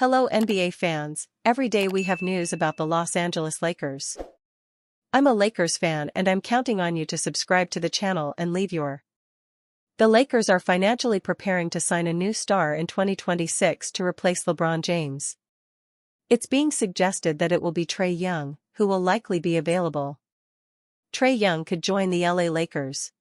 Hello NBA fans, every day we have news about the Los Angeles Lakers. I'm a Lakers fan and I'm counting on you to subscribe to the channel and leave your. The Lakers are financially preparing to sign a new star in 2026 to replace LeBron James. It's being suggested that it will be Trae Young, who will likely be available. Trae Young could join the LA Lakers.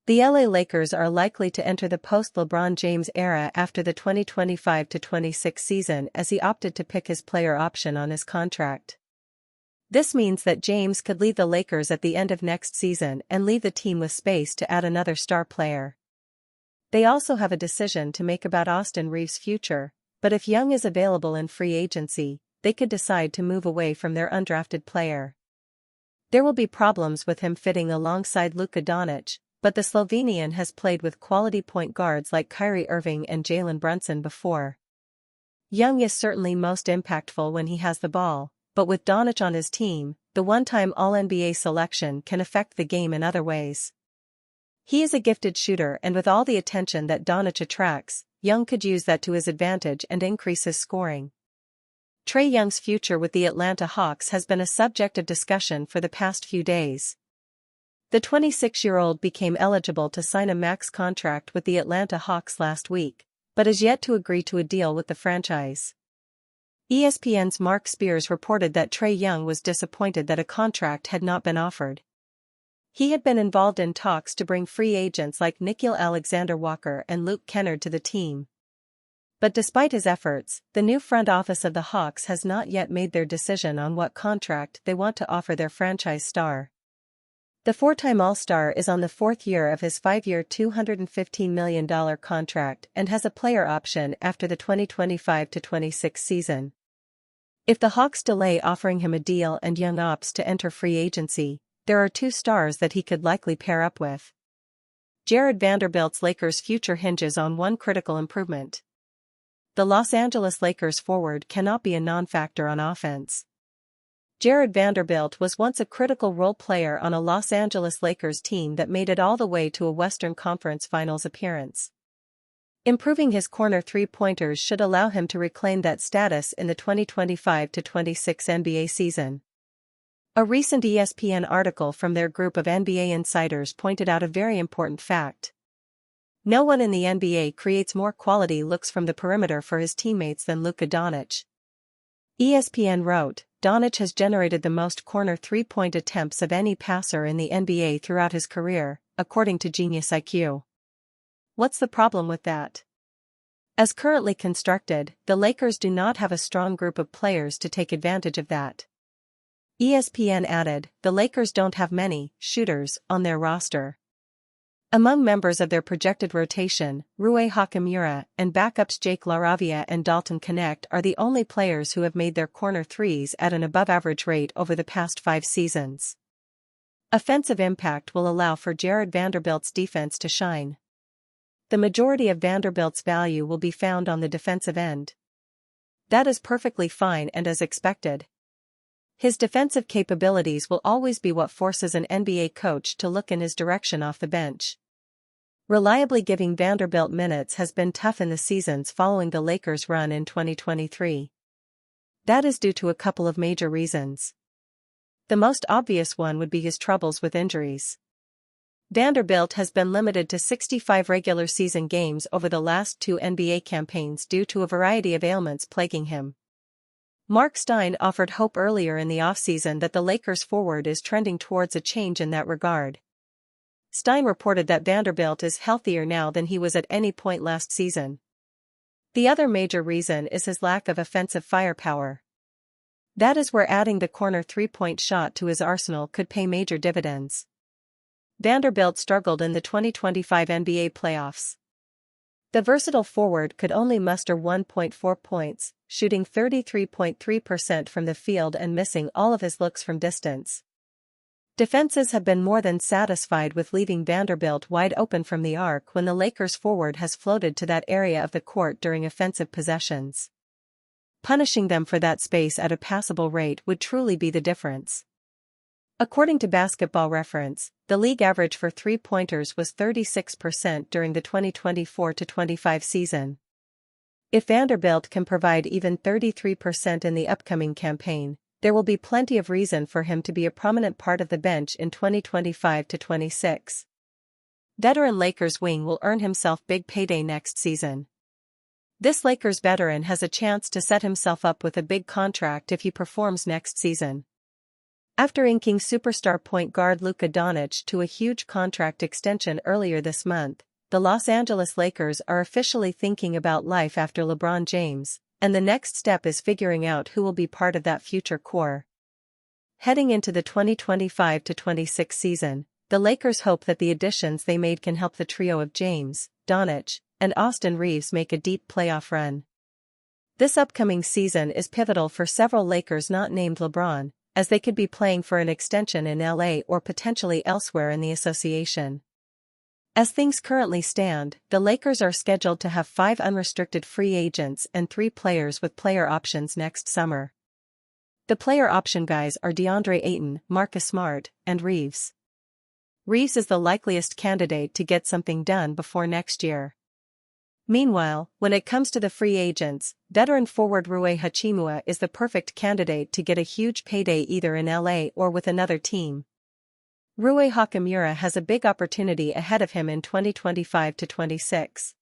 The LA Lakers are likely to enter the post-LeBron James era after the 2025-26 season as he opted to pick his player option on his contract. This means that James could leave the Lakers at the end of next season and leave the team with space to add another star player. They also have a decision to make about Austin Reeves' future, but if Young is available in free agency, they could decide to move away from their undrafted player. There will be problems with him fitting alongside Luka Doncic, but the Slovenian has played with quality point guards like Kyrie Irving and Jalen Brunson before. Young is certainly most impactful when he has the ball, but with Doncic on his team, the one-time All-NBA selection can affect the game in other ways. He is a gifted shooter, and with all the attention that Doncic attracts, Young could use that to his advantage and increase his scoring. Trae Young's future with the Atlanta Hawks has been a subject of discussion for the past few days. The 26-year-old became eligible to sign a max contract with the Atlanta Hawks last week, but is yet to agree to a deal with the franchise. ESPN's Mark Spears reported that Trae Young was disappointed that a contract had not been offered. He had been involved in talks to bring free agents like Nickeil Alexander-Walker and Luke Kennard to the team. But despite his efforts, the new front office of the Hawks has not yet made their decision on what contract they want to offer their franchise star. The four-time All-Star is on the fourth year of his five-year $215 million contract and has a player option after the 2025-26 season. If the Hawks delay offering him a deal and Young opts to enter free agency, there are two stars that he could likely pair up with. Jared Vanderbilt's Lakers' future hinges on one critical improvement. The Los Angeles Lakers forward cannot be a non-factor on offense. Jared Vanderbilt was once a critical role player on a Los Angeles Lakers team that made it all the way to a Western Conference Finals appearance. Improving his corner three-pointers should allow him to reclaim that status in the 2025-26 NBA season. A recent ESPN article from their group of NBA insiders pointed out a very important fact. No one in the NBA creates more quality looks from the perimeter for his teammates than Luka Doncic. ESPN wrote, Doncic has generated the most corner three-point attempts of any passer in the NBA throughout his career, according to Genius IQ. What's the problem with that? As currently constructed, the Lakers do not have a strong group of players to take advantage of that. ESPN added, the Lakers don't have many shooters on their roster. Among members of their projected rotation, Rui Hachimura and backups Jake LaRavia and Dalton Knecht are the only players who have made their corner threes at an above-average rate over the past 5 seasons. Offensive impact will allow for Jared Vanderbilt's defense to shine. The majority of Vanderbilt's value will be found on the defensive end. That is perfectly fine and as expected. His defensive capabilities will always be what forces an NBA coach to look in his direction off the bench. Reliably giving Vanderbilt minutes has been tough in the seasons following the Lakers' run in 2023. That is due to a couple of major reasons. The most obvious one would be his troubles with injuries. Vanderbilt has been limited to 65 regular season games over the last 2 NBA campaigns due to a variety of ailments plaguing him. Mark Stein offered hope earlier in the offseason that the Lakers forward is trending towards a change in that regard. Stein reported that Vanderbilt is healthier now than he was at any point last season. The other major reason is his lack of offensive firepower. That is where adding the corner three-point shot to his arsenal could pay major dividends. Vanderbilt struggled in the 2025 NBA playoffs. The versatile forward could only muster 1.4 points, shooting 33.3% from the field and missing all of his looks from distance. Defenses have been more than satisfied with leaving Vanderbilt wide open from the arc when the Lakers forward has floated to that area of the court during offensive possessions. Punishing them for that space at a passable rate would truly be the difference. According to Basketball Reference, the league average for three-pointers was 36% during the 2024-25 season. If Vanderbilt can provide even 33% in the upcoming campaign, there will be plenty of reason for him to be a prominent part of the bench in 2025 to 26. Veteran Lakers wing will earn himself big payday next season. This Lakers veteran has a chance to set himself up with a big contract if he performs next season. After inking superstar point guard Luka Doncic to a huge contract extension earlier this month, the Los Angeles Lakers are officially thinking about life after LeBron James, and the next step is figuring out who will be part of that future core. Heading into the 2025 to 26 season, the Lakers hope that the additions they made can help the trio of James, Doncic, and Austin Reeves make a deep playoff run. This upcoming season is pivotal for several Lakers not named LeBron, as they could be playing for an extension in LA or potentially elsewhere in the association. As things currently stand, the Lakers are scheduled to have 5 unrestricted free agents and 3 players with player options next summer. The player option guys are DeAndre Ayton, Marcus Smart, and Reeves. Reeves is the likeliest candidate to get something done before next year. Meanwhile, when it comes to the free agents, veteran forward Rui Hachimura is the perfect candidate to get a huge payday either in LA or with another team. Rui Hachimura has a big opportunity ahead of him in 2025 to 26.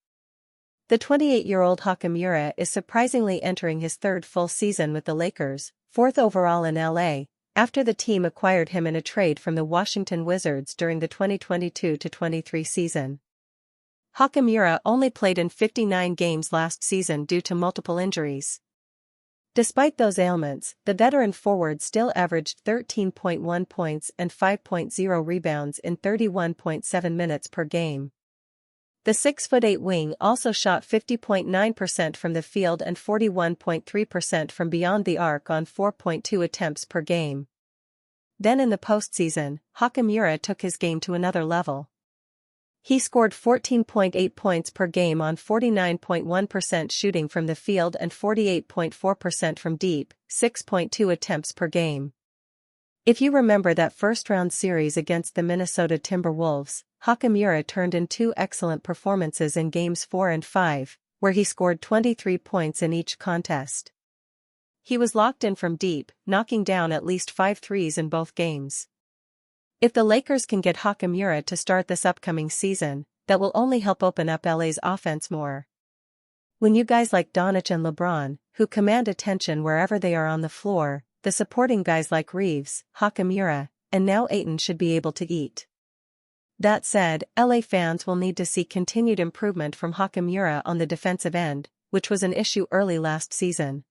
The 28-year-old Hachimura is surprisingly entering his 3rd full season with the Lakers, 4th overall in LA, after the team acquired him in a trade from the Washington Wizards during the 2022 to 23 season. Hachimura only played in 59 games last season due to multiple injuries. Despite those ailments, the veteran forward still averaged 13.1 points and 5.0 rebounds in 31.7 minutes per game. The 6'8" wing also shot 50.9% from the field and 41.3% from beyond the arc on 4.2 attempts per game. Then in the postseason, Hachimura took his game to another level. He scored 14.8 points per game on 49.1% shooting from the field and 48.4% from deep, 6.2 attempts per game. If you remember that first-round series against the Minnesota Timberwolves, Hachimura turned in 2 excellent performances in Games 4 and 5, where he scored 23 points in each contest. He was locked in from deep, knocking down at least 5 threes in both games. If the Lakers can get Hachimura to start this upcoming season, that will only help open up LA's offense more. When you guys like Doncic and LeBron, who command attention wherever they are on the floor, the supporting guys like Reeves, Hachimura, and now Ayton should be able to eat. That said, LA fans will need to see continued improvement from Hachimura on the defensive end, which was an issue early last season.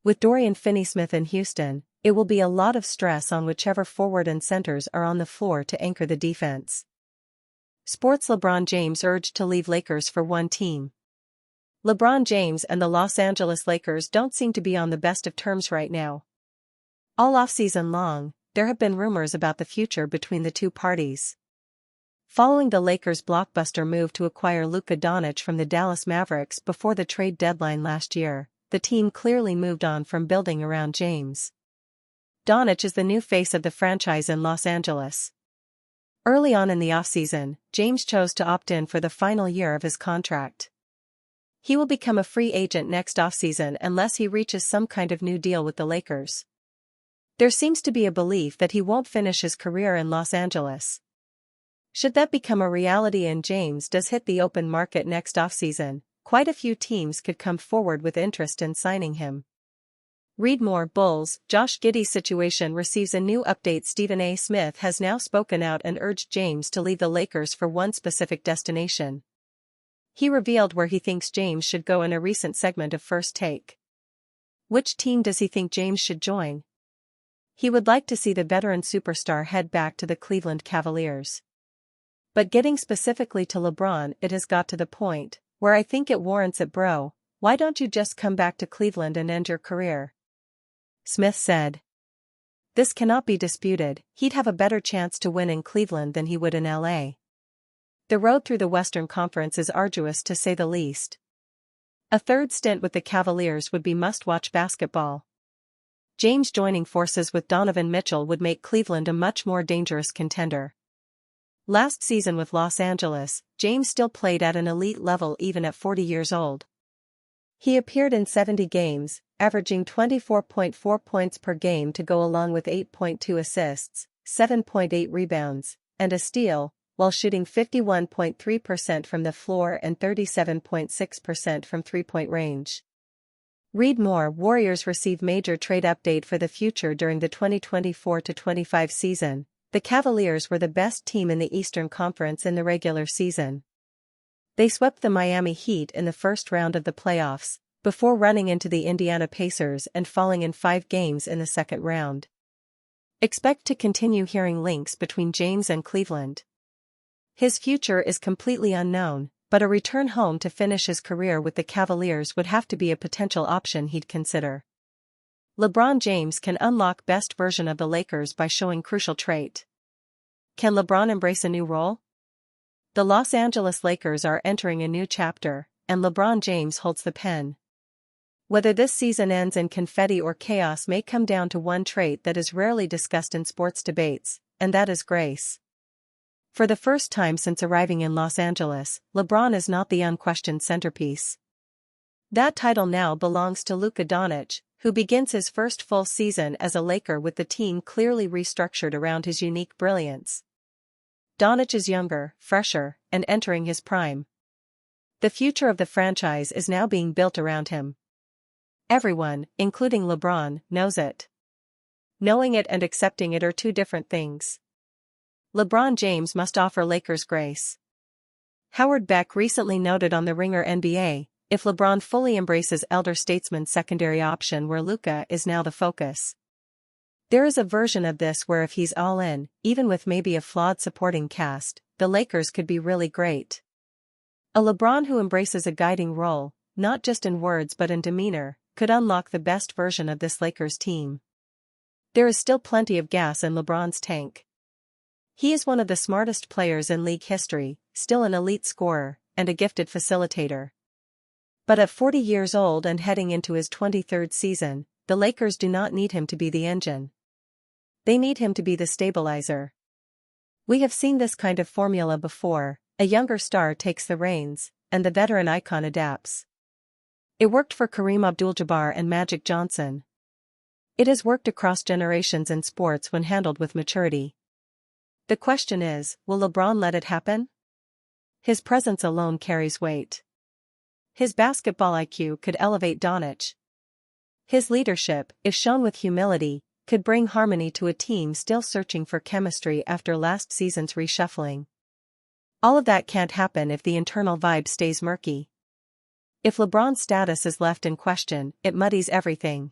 With Dorian Finney-Smith in Houston, it will be a lot of stress on whichever forward and centers are on the floor to anchor the defense. Sports LeBron James urged to leave Lakers for one team. LeBron James and the Los Angeles Lakers don't seem to be on the best of terms right now. All offseason long, there have been rumors about the future between the two parties. Following the Lakers' blockbuster move to acquire Luka Doncic from the Dallas Mavericks before the trade deadline last year, the team clearly moved on from building around James. Doncic is the new face of the franchise in Los Angeles. Early on in the offseason, James chose to opt in for the final year of his contract. He will become a free agent next offseason unless he reaches some kind of new deal with the Lakers. There seems to be a belief that he won't finish his career in Los Angeles. Should that become a reality and James does hit the open market next offseason, quite a few teams could come forward with interest in signing him. Read more. Bulls, Josh Giddey's situation receives a new update. Stephen A. Smith has now spoken out and urged James to leave the Lakers for one specific destination. He revealed where he thinks James should go in a recent segment of First Take. Which team does he think James should join? He would like to see the veteran superstar head back to the Cleveland Cavaliers. But getting specifically to LeBron, it has got to the point where I think it warrants it, bro. Why don't you just come back to Cleveland and end your career? Smith said. This cannot be disputed, he'd have a better chance to win in Cleveland than he would in LA. The road through the Western Conference is arduous to say the least. A third stint with the Cavaliers would be must-watch basketball. James joining forces with Donovan Mitchell would make Cleveland a much more dangerous contender. Last season with Los Angeles, James still played at an elite level even at 40 years old. He appeared in 70 games, averaging 24.4 points per game to go along with 8.2 assists, 7.8 rebounds, and a steal, while shooting 51.3% from the floor and 37.6% from three-point range. Read more. Warriors receive major trade update for the future. During the 2024-25 season, the Cavaliers were the best team in the Eastern Conference in the regular season. They swept the Miami Heat in the first round of the playoffs, before running into the Indiana Pacers and falling in 5 games in the second round. Expect to continue hearing links between James and Cleveland. His future is completely unknown, but a return home to finish his career with the Cavaliers would have to be a potential option he'd consider. LeBron James can unlock best version of the Lakers by showing crucial trait. Can LeBron embrace a new role? The Los Angeles Lakers are entering a new chapter, and LeBron James holds the pen. Whether this season ends in confetti or chaos may come down to one trait that is rarely discussed in sports debates, and that is grace. For the first time since arriving in Los Angeles, LeBron is not the unquestioned centerpiece. That title now belongs to Luka Doncic, who begins his first full season as a Laker with the team clearly restructured around his unique brilliance. Doncic is younger, fresher, and entering his prime. The future of the franchise is now being built around him. Everyone, including LeBron, knows it. Knowing it and accepting it are two different things. LeBron James must offer Lakers grace. Howard Beck recently noted on The Ringer NBA, if LeBron fully embraces elder statesman's secondary option where Luka is now the focus. There is a version of this where if he's all in, even with maybe a flawed supporting cast, the Lakers could be really great. A LeBron who embraces a guiding role, not just in words but in demeanor, could unlock the best version of this Lakers team. There is still plenty of gas in LeBron's tank. He is one of the smartest players in league history, still an elite scorer, and a gifted facilitator. But at 40 years old and heading into his 23rd season, the Lakers do not need him to be the engine. They need him to be the stabilizer. We have seen this kind of formula before: a younger star takes the reins, and the veteran icon adapts. It worked for Kareem Abdul-Jabbar and Magic Johnson. It has worked across generations in sports when handled with maturity. The question is, will LeBron let it happen? His presence alone carries weight. His basketball IQ could elevate Doncic. His leadership, if shown with humility, could bring harmony to a team still searching for chemistry after last season's reshuffling. All of that can't happen if the internal vibe stays murky. If LeBron's status is left in question, it muddies everything.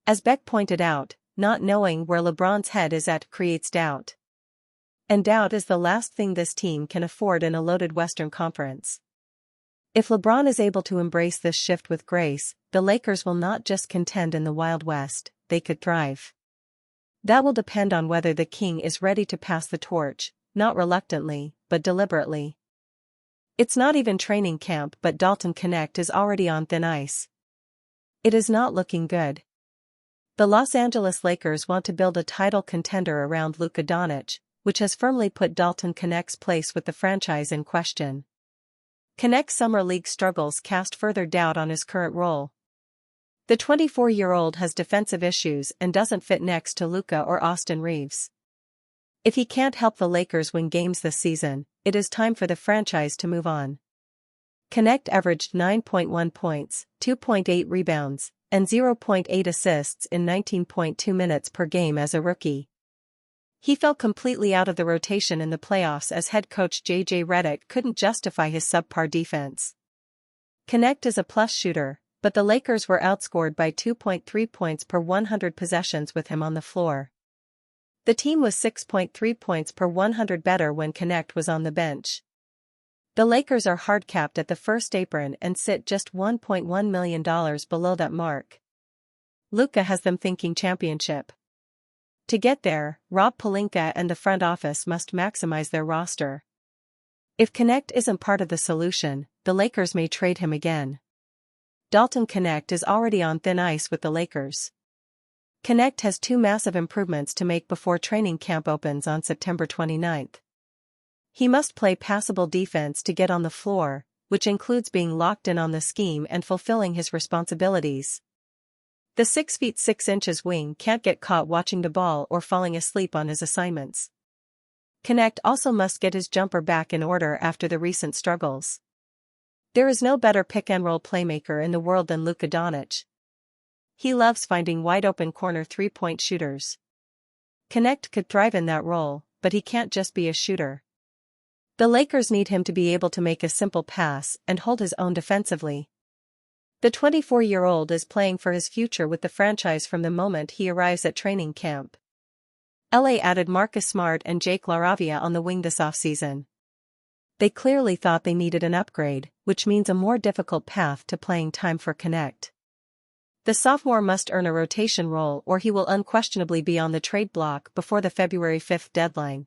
As Beck pointed out, not knowing where LeBron's head is at creates doubt. And doubt is the last thing this team can afford in a loaded Western Conference. If LeBron is able to embrace this shift with grace, the Lakers will not just contend in the Wild West, they could thrive. That will depend on whether the King is ready to pass the torch, not reluctantly, but deliberately. It's not even training camp, but Dalton Connect is already on thin ice. It is not looking good. The Los Angeles Lakers want to build a title contender around Luka Doncic, which has firmly put Dalton Connect's place with the franchise in question. Connect's summer league struggles cast further doubt on his current role. The 24-year-old has defensive issues and doesn't fit next to Luka or Austin Reeves. If he can't help the Lakers win games this season, it is time for the franchise to move on. Connect averaged 9.1 points, 2.8 rebounds, and 0.8 assists in 19.2 minutes per game as a rookie. He fell completely out of the rotation in the playoffs as head coach J.J. Redick couldn't justify his subpar defense. Connect is a plus shooter, but the Lakers were outscored by 2.3 points per 100 possessions with him on the floor. The team was 6.3 points per 100 better when Connect was on the bench. The Lakers are hard-capped at the first apron and sit just $1.1 million below that mark. Luka has them thinking championship. To get there, Rob Pelinka and the front office must maximize their roster. If Connect isn't part of the solution, the Lakers may trade him again. Dalton Connect is already on thin ice with the Lakers. Connect has 2 massive improvements to make before training camp opens on September 29. He must play passable defense to get on the floor, which includes being locked in on the scheme and fulfilling his responsibilities. The 6 feet 6 inches wing can't get caught watching the ball or falling asleep on his assignments. Connect also must get his jumper back in order after the recent struggles. There is no better pick-and-roll playmaker in the world than Luka Doncic. He loves finding wide-open corner three-point shooters. Connect could thrive in that role, but he can't just be a shooter. The Lakers need him to be able to make a simple pass and hold his own defensively. The 24-year-old is playing for his future with the franchise from the moment he arrives at training camp. LA added Marcus Smart and Jake LaRavia on the wing this offseason. They clearly thought they needed an upgrade, which means a more difficult path to playing time for Connect. The sophomore must earn a rotation role or he will unquestionably be on the trade block before the February 5 deadline.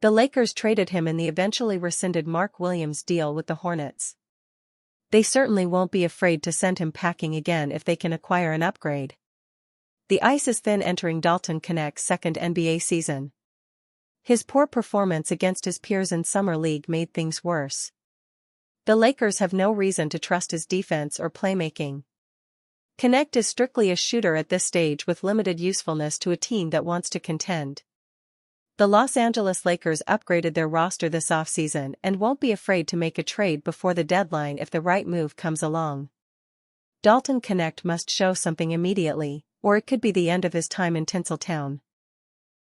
The Lakers traded him in the eventually rescinded Mark Williams deal with the Hornets. They certainly won't be afraid to send him packing again if they can acquire an upgrade. The ice is thin entering Dalton Connect's second NBA season. His poor performance against his peers in Summer League made things worse. The Lakers have no reason to trust his defense or playmaking. Connect is strictly a shooter at this stage with limited usefulness to a team that wants to contend. The Los Angeles Lakers upgraded their roster this offseason and won't be afraid to make a trade before the deadline if the right move comes along. Dalton Connect must show something immediately, or it could be the end of his time in Tinseltown.